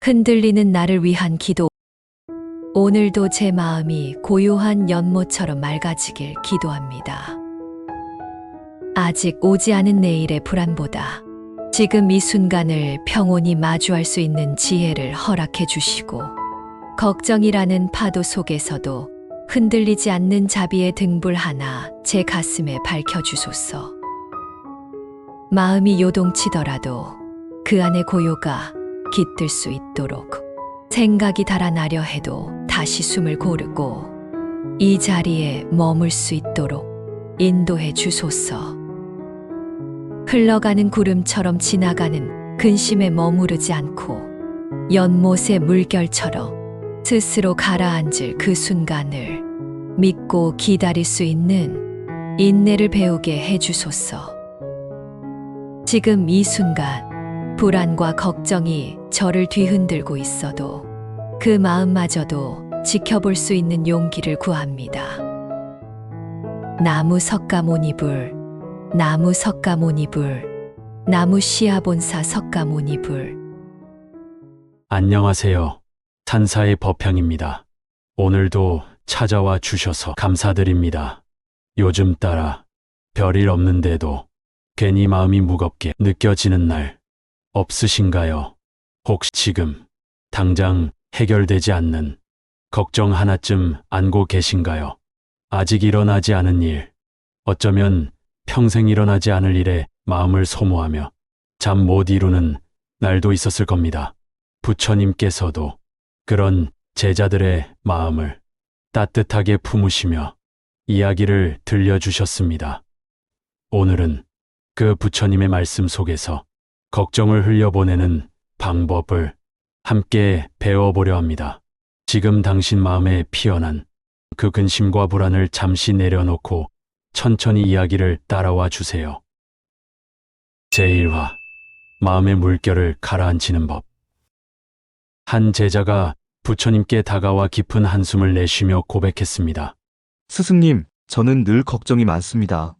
흔들리는 나를 위한 기도. 오늘도 제 마음이 고요한 연못처럼 맑아지길 기도합니다. 아직 오지 않은 내일의 불안보다 지금 이 순간을 평온히 마주할 수 있는 지혜를 허락해 주시고, 걱정이라는 파도 속에서도 흔들리지 않는 자비의 등불 하나 제 가슴에 밝혀주소서. 마음이 요동치더라도 그 안의 고요가 깃들 수 있도록, 생각이 달아나려 해도 다시 숨을 고르고 이 자리에 머물 수 있도록 인도해 주소서. 흘러가는 구름처럼 지나가는 근심에 머무르지 않고 연못의 물결처럼 스스로 가라앉을 그 순간을 믿고 기다릴 수 있는 인내를 배우게 해 주소서. 지금 이 순간 불안과 걱정이 저를 뒤흔들고 있어도 그 마음마저도 지켜볼 수 있는 용기를 구합니다. 나무 석가모니불, 나무 석가모니불, 나무 시아본사 석가모니불. 안녕하세요. 산사의 법향입니다. 오늘도 찾아와 주셔서 감사드립니다. 요즘 따라 별일 없는데도 괜히 마음이 무겁게 느껴지는 날 없으신가요? 혹시 지금 당장 해결되지 않는 걱정 하나쯤 안고 계신가요? 아직 일어나지 않은 일, 어쩌면 평생 일어나지 않을 일에 마음을 소모하며 잠 못 이루는 날도 있었을 겁니다. 부처님께서도 그런 제자들의 마음을 따뜻하게 품으시며 이야기를 들려주셨습니다. 오늘은 그 부처님의 말씀 속에서 걱정을 흘려보내는 방법을 함께 배워보려 합니다. 지금 당신 마음에 피어난 그 근심과 불안을 잠시 내려놓고 천천히 이야기를 따라와 주세요. 제1화, 마음의 물결을 가라앉히는 법. 한 제자가 부처님께 다가와 깊은 한숨을 내쉬며 고백했습니다. 스승님, 저는 늘 걱정이 많습니다.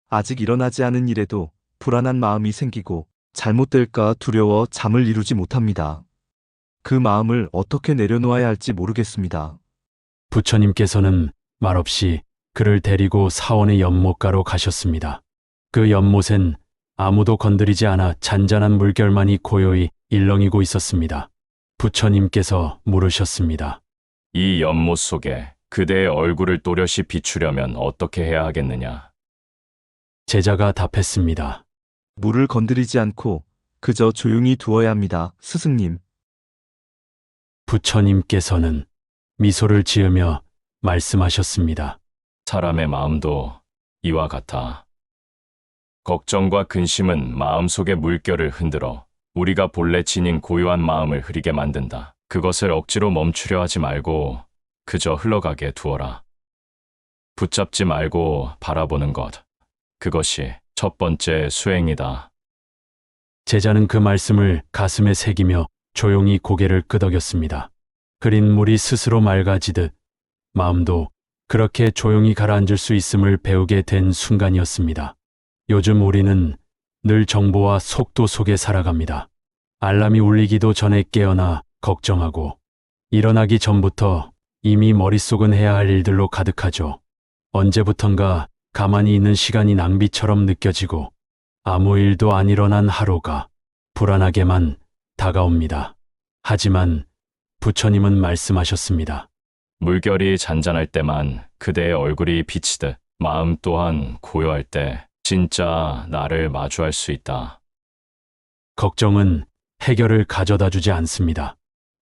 아직 일어나지 않은 일에도 불안한 마음이 생기고 잘못될까 두려워 잠을 이루지 못합니다. 그 마음을 어떻게 내려놓아야 할지 모르겠습니다. 부처님께서는 말없이 그를 데리고 사원의 연못가로 가셨습니다. 그 연못엔 아무도 건드리지 않아 잔잔한 물결만이 고요히 일렁이고 있었습니다. 부처님께서 물으셨습니다. 이 연못 속에 그대의 얼굴을 또렷이 비추려면 어떻게 해야 하겠느냐? 제자가 답했습니다. 물을 건드리지 않고 그저 조용히 두어야 합니다, 스승님. 부처님께서는 미소를 지으며 말씀하셨습니다. 사람의 마음도 이와 같아. 걱정과 근심은 마음속의 물결을 흔들어 우리가 본래 지닌 고요한 마음을 흐리게 만든다. 그것을 억지로 멈추려 하지 말고 그저 흘러가게 두어라. 붙잡지 말고 바라보는 것. 그것이 첫 번째 수행이다. 제자는 그 말씀을 가슴에 새기며 조용히 고개를 끄덕였습니다. 흐린 물이 스스로 맑아지듯 마음도 그렇게 조용히 가라앉을 수 있음을 배우게 된 순간이었습니다. 요즘 우리는 늘 정보와 속도 속에 살아갑니다. 알람이 울리기도 전에 깨어나 걱정하고 일어나기 전부터 이미 머릿속은 해야 할 일들로 가득하죠. 언제부턴가 가만히 있는 시간이 낭비처럼 느껴지고 아무 일도 안 일어난 하루가 불안하게만 다가옵니다. 하지만 부처님은 말씀하셨습니다. 물결이 잔잔할 때만 그대의 얼굴이 비치듯 마음 또한 고요할 때 진짜 나를 마주할 수 있다. 걱정은 해결을 가져다 주지 않습니다.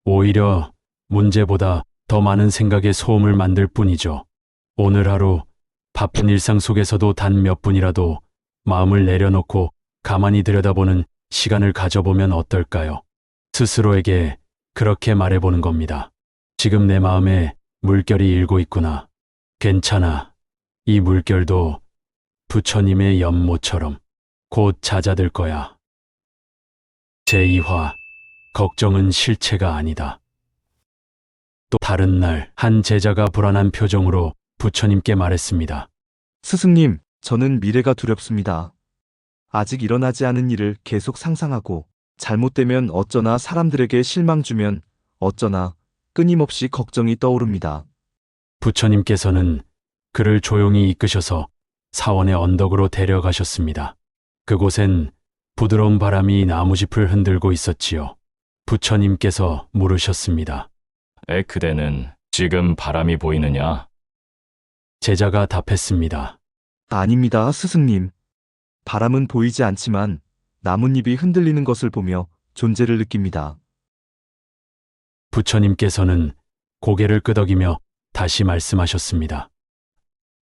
오히려 문제보다 더 많은 생각의 소음을 만들 뿐이죠. 오늘 하루 바쁜 일상 속에서도 단 몇 분이라도 마음을 내려놓고 가만히 들여다보는 시간을 가져보면 어떨까요? 스스로에게 그렇게 말해보는 겁니다. 지금 내 마음에 물결이 일고 있구나. 괜찮아. 이 물결도 부처님의 연못처럼 곧 잦아들 거야. 제2화, 걱정은 실체가 아니다. 또 다른 날, 한 제자가 불안한 표정으로 부처님께 말했습니다. 스승님, 저는 미래가 두렵습니다. 아직 일어나지 않은 일을 계속 상상하고 잘못되면 어쩌나 사람들에게 실망 주면 어쩌나 끊임없이 걱정이 떠오릅니다. 부처님께서는 그를 조용히 이끄셔서 사원의 언덕으로 데려가셨습니다. 그곳엔 부드러운 바람이 나무짚을 흔들고 있었지요. 부처님께서 물으셨습니다. 그대는 지금 바람이 보이느냐? 제자가 답했습니다. 아닙니다, 스승님. 바람은 보이지 않지만 나뭇잎이 흔들리는 것을 보며 존재를 느낍니다. 부처님께서는 고개를 끄덕이며 다시 말씀하셨습니다.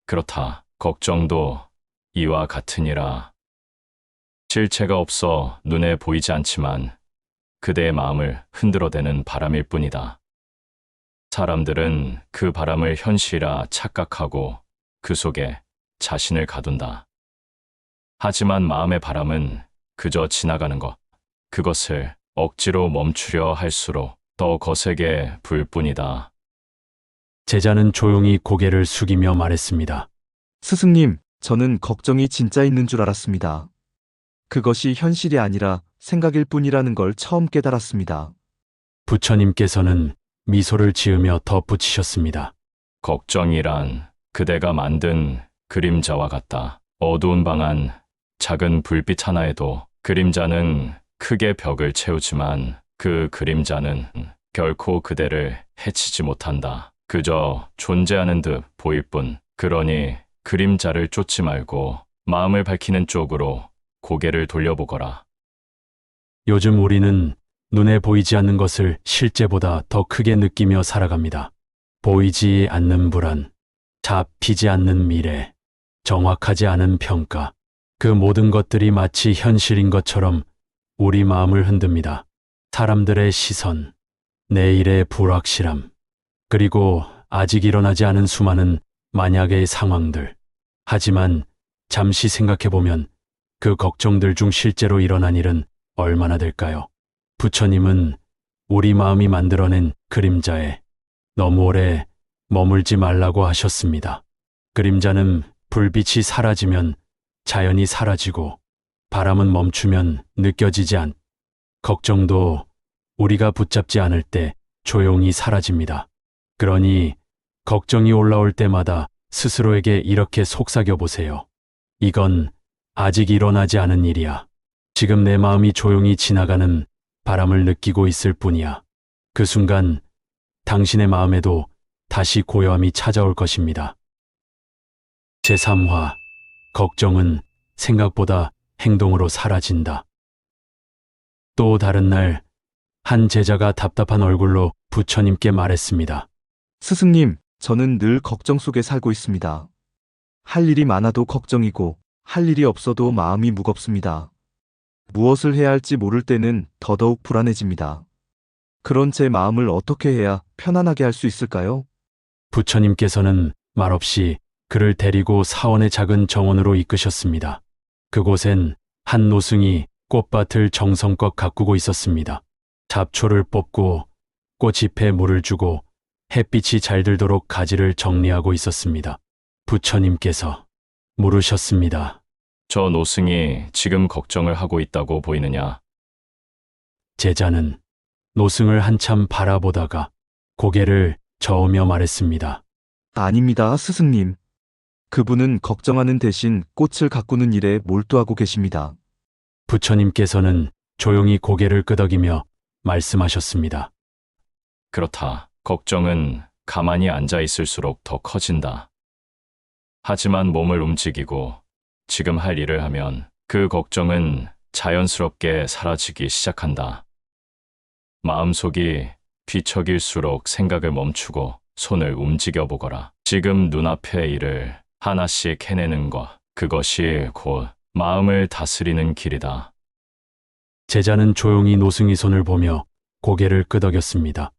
그렇다. 걱정도 이와 같으니라. 실체가 없어 눈에 보이지 않지만 그대의 마음을 흔들어대는 바람일 뿐이다. 사람들은 그 바람을 현실이라 착각하고 그 속에 자신을 가둔다. 하지만 마음의 바람은 그저 지나가는 것, 그것을 억지로 멈추려 할수록 더 거세게 불 뿐이다. 제자는 조용히 고개를 숙이며 말했습니다. 스승님, 저는 걱정이 진짜 있는 줄 알았습니다. 그것이 현실이 아니라 생각일 뿐이라는 걸 처음 깨달았습니다. 부처님께서는 미소를 지으며 덧붙이셨습니다. 걱정이란 그대가 만든 그림자와 같다. 어두운 방 안 작은 불빛 하나에도 그림자는 크게 벽을 채우지만 그 그림자는 결코 그대를 해치지 못한다. 그저 존재하는 듯 보일 뿐. 그러니 그림자를 쫓지 말고 마음을 밝히는 쪽으로 고개를 돌려보거라. 요즘 우리는 눈에 보이지 않는 것을 실제보다 더 크게 느끼며 살아갑니다. 보이지 않는 불안, 잡히지 않는 미래, 정확하지 않은 평가, 그 모든 것들이 마치 현실인 것처럼 우리 마음을 흔듭니다. 사람들의 시선, 내일의 불확실함, 그리고 아직 일어나지 않은 수많은 만약의 상황들. 하지만 잠시 생각해보면 그 걱정들 중 실제로 일어난 일은 얼마나 될까요? 부처님은 우리 마음이 만들어낸 그림자에 너무 오래 머물지 말라고 하셨습니다. 그림자는 불빛이 사라지면 자연히 사라지고 바람은 멈추면 느껴지지 않. 걱정도 우리가 붙잡지 않을 때 조용히 사라집니다. 그러니 걱정이 올라올 때마다 스스로에게 이렇게 속삭여 보세요. 이건 아직 일어나지 않은 일이야. 지금 내 마음이 조용히 지나가는 바람을 느끼고 있을 뿐이야. 그 순간 당신의 마음에도 다시 고요함이 찾아올 것입니다. 제3화 걱정은 생각보다 행동으로 사라진다. 또 다른 날 한 제자가 답답한 얼굴로 부처님께 말했습니다. 스승님, 저는 늘 걱정 속에 살고 있습니다. 할 일이 많아도 걱정이고 할 일이 없어도 마음이 무겁습니다. 무엇을 해야 할지 모를 때는 더더욱 불안해집니다. 그런 제 마음을 어떻게 해야 편안하게 할 수 있을까요? 부처님께서는 말없이 그를 데리고 사원의 작은 정원으로 이끄셨습니다. 그곳엔 한 노승이 꽃밭을 정성껏 가꾸고 있었습니다. 잡초를 뽑고 꽃잎에 물을 주고 햇빛이 잘 들도록 가지를 정리하고 있었습니다. 부처님께서 물으셨습니다. 저 노승이 지금 걱정을 하고 있다고 보이느냐? 제자는 노승을 한참 바라보다가 고개를 저으며 말했습니다. 아닙니다, 스승님. 그분은 걱정하는 대신 꽃을 가꾸는 일에 몰두하고 계십니다. 부처님께서는 조용히 고개를 끄덕이며 말씀하셨습니다. 그렇다. 걱정은 가만히 앉아 있을수록 더 커진다. 하지만 몸을 움직이고 지금 할 일을 하면 그 걱정은 자연스럽게 사라지기 시작한다. 마음속이 뒤척일수록 생각을 멈추고 손을 움직여 보거라. 지금 눈앞의 일을 하나씩 해내는 것, 그것이 곧 마음을 다스리는 길이다. 제자는 조용히 노승이 손을 보며 고개를 끄덕였습니다.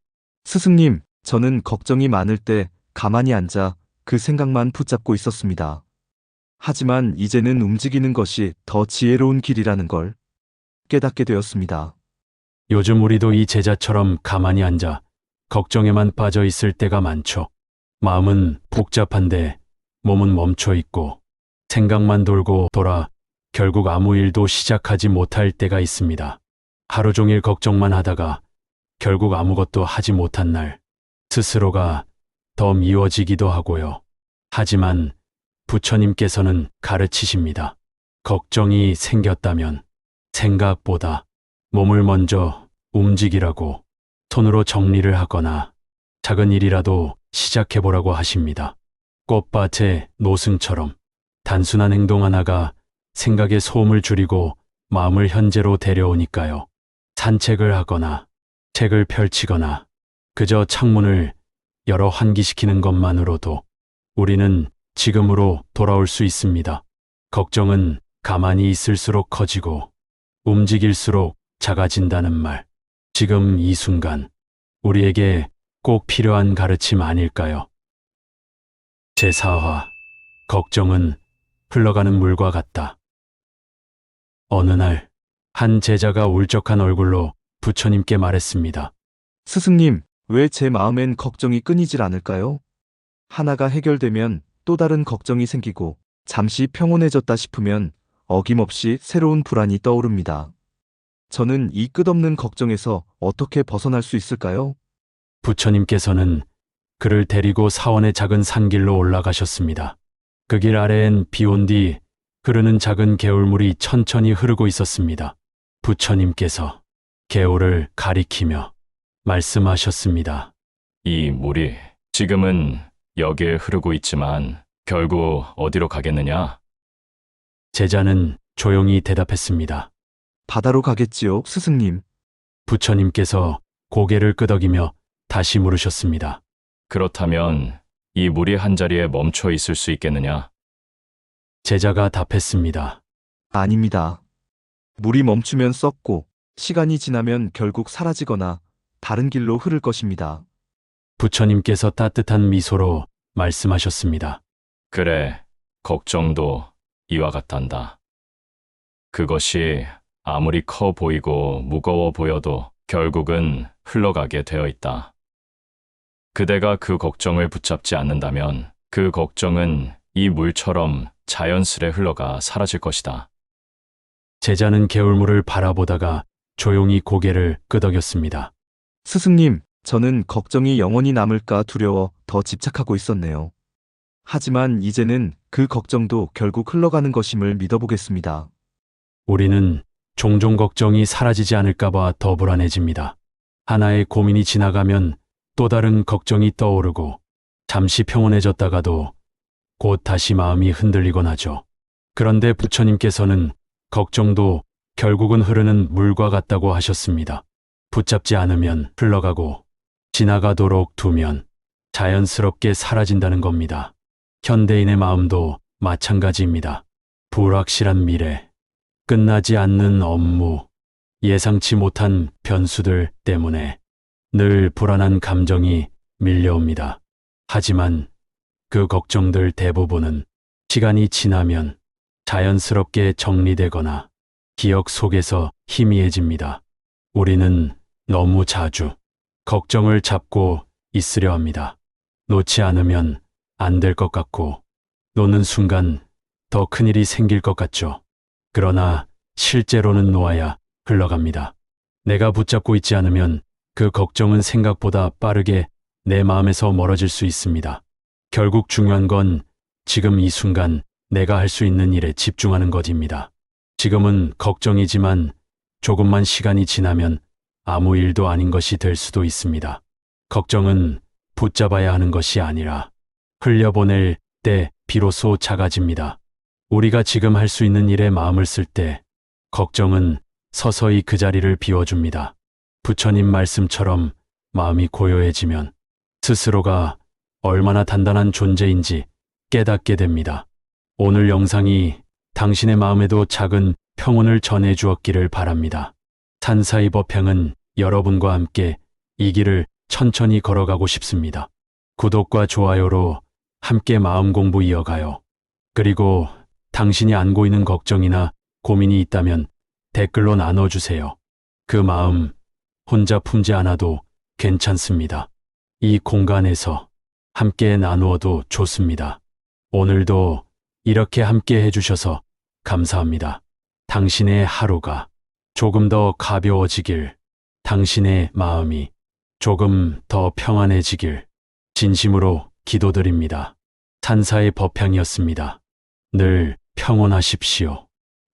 스승님, 저는 걱정이 많을 때 가만히 앉아 그 생각만 붙잡고 있었습니다. 하지만 이제는 움직이는 것이 더 지혜로운 길이라는 걸 깨닫게 되었습니다. 요즘 우리도 이 제자처럼 가만히 앉아 걱정에만 빠져 있을 때가 많죠. 마음은 복잡한데 몸은 멈춰 있고 생각만 돌고 돌아 결국 아무 일도 시작하지 못할 때가 있습니다. 하루 종일 걱정만 하다가 결국 아무것도 하지 못한 날, 스스로가 더 미워지기도 하고요. 하지만 부처님께서는 가르치십니다. 걱정이 생겼다면 생각보다 몸을 먼저 움직이라고, 손으로 정리를 하거나 작은 일이라도 시작해보라고 하십니다. 꽃밭의 노승처럼 단순한 행동 하나가 생각의 소음을 줄이고 마음을 현재로 데려오니까요. 산책을 하거나 책을 펼치거나 그저 창문을 열어 환기시키는 것만으로도 우리는 지금으로 돌아올 수 있습니다. 걱정은 가만히 있을수록 커지고 움직일수록 작아진다는 말. 지금 이 순간 우리에게 꼭 필요한 가르침 아닐까요? 제4화 걱정은 흘러가는 물과 같다. 어느 날 한 제자가 울적한 얼굴로 부처님께 말했습니다. 스승님, 왜 제 마음엔 걱정이 끊이질 않을까요? 하나가 해결되면 또 다른 걱정이 생기고 잠시 평온해졌다 싶으면 어김없이 새로운 불안이 떠오릅니다. 저는 이 끝없는 걱정에서 어떻게 벗어날 수 있을까요? 부처님께서는 그를 데리고 사원의 작은 산길로 올라가셨습니다. 그 길 아래엔 비 온 뒤 흐르는 작은 개울물이 천천히 흐르고 있었습니다. 부처님께서 개울을 가리키며 말씀하셨습니다. 이 물이 지금은 여기에 흐르고 있지만 결국 어디로 가겠느냐? 제자는 조용히 대답했습니다. 바다로 가겠지요, 스승님. 부처님께서 고개를 끄덕이며 다시 물으셨습니다. 그렇다면 이 물이 한자리에 멈춰 있을 수 있겠느냐? 제자가 답했습니다. 아닙니다. 물이 멈추면 썩고 시간이 지나면 결국 사라지거나 다른 길로 흐를 것입니다. 부처님께서 따뜻한 미소로 말씀하셨습니다. 그래, 걱정도 이와 같단다. 그것이 아무리 커 보이고 무거워 보여도 결국은 흘러가게 되어 있다. 그대가 그 걱정을 붙잡지 않는다면 그 걱정은 이 물처럼 자연스레 흘러가 사라질 것이다. 제자는 개울물을 바라보다가 조용히 고개를 끄덕였습니다. 스승님, 저는 걱정이 영원히 남을까 두려워 더 집착하고 있었네요. 하지만 이제는 그 걱정도 결국 흘러가는 것임을 믿어보겠습니다. 우리는 종종 걱정이 사라지지 않을까봐 더 불안해집니다. 하나의 고민이 지나가면 또 다른 걱정이 떠오르고 잠시 평온해졌다가도 곧 다시 마음이 흔들리곤 하죠. 그런데 부처님께서는 걱정도 결국은 흐르는 물과 같다고 하셨습니다. 붙잡지 않으면 흘러가고 지나가도록 두면 자연스럽게 사라진다는 겁니다. 현대인의 마음도 마찬가지입니다. 불확실한 미래, 끝나지 않는 업무, 예상치 못한 변수들 때문에 늘 불안한 감정이 밀려옵니다. 하지만 그 걱정들 대부분은 시간이 지나면 자연스럽게 정리되거나 기억 속에서 희미해집니다. 우리는 너무 자주 걱정을 잡고 있으려 합니다. 놓지 않으면 안 될 것 같고, 놓는 순간 더 큰일이 생길 것 같죠. 그러나 실제로는 놓아야 흘러갑니다. 내가 붙잡고 있지 않으면 그 걱정은 생각보다 빠르게 내 마음에서 멀어질 수 있습니다. 결국 중요한 건 지금 이 순간 내가 할 수 있는 일에 집중하는 것입니다. 지금은 걱정이지만 조금만 시간이 지나면 아무 일도 아닌 것이 될 수도 있습니다. 걱정은 붙잡아야 하는 것이 아니라 흘려보낼 때 비로소 작아집니다. 우리가 지금 할 수 있는 일에 마음을 쓸 때 걱정은 서서히 그 자리를 비워줍니다. 부처님 말씀처럼 마음이 고요해지면 스스로가 얼마나 단단한 존재인지 깨닫게 됩니다. 오늘 영상이 당신의 마음에도 작은 평온을 전해 주었기를 바랍니다. 산사이 법향은 여러분과 함께 이 길을 천천히 걸어가고 싶습니다. 구독과 좋아요로 함께 마음 공부 이어가요. 그리고 당신이 안고 있는 걱정이나 고민이 있다면 댓글로 나눠주세요. 그 마음 혼자 품지 않아도 괜찮습니다. 이 공간에서 함께 나누어도 좋습니다. 오늘도 이렇게 함께 해주셔서 감사합니다. 당신의 하루가 조금 더 가벼워지길, 당신의 마음이 조금 더 평안해지길 진심으로 기도드립니다. 산사의 법향이었습니다. 늘 평온하십시오.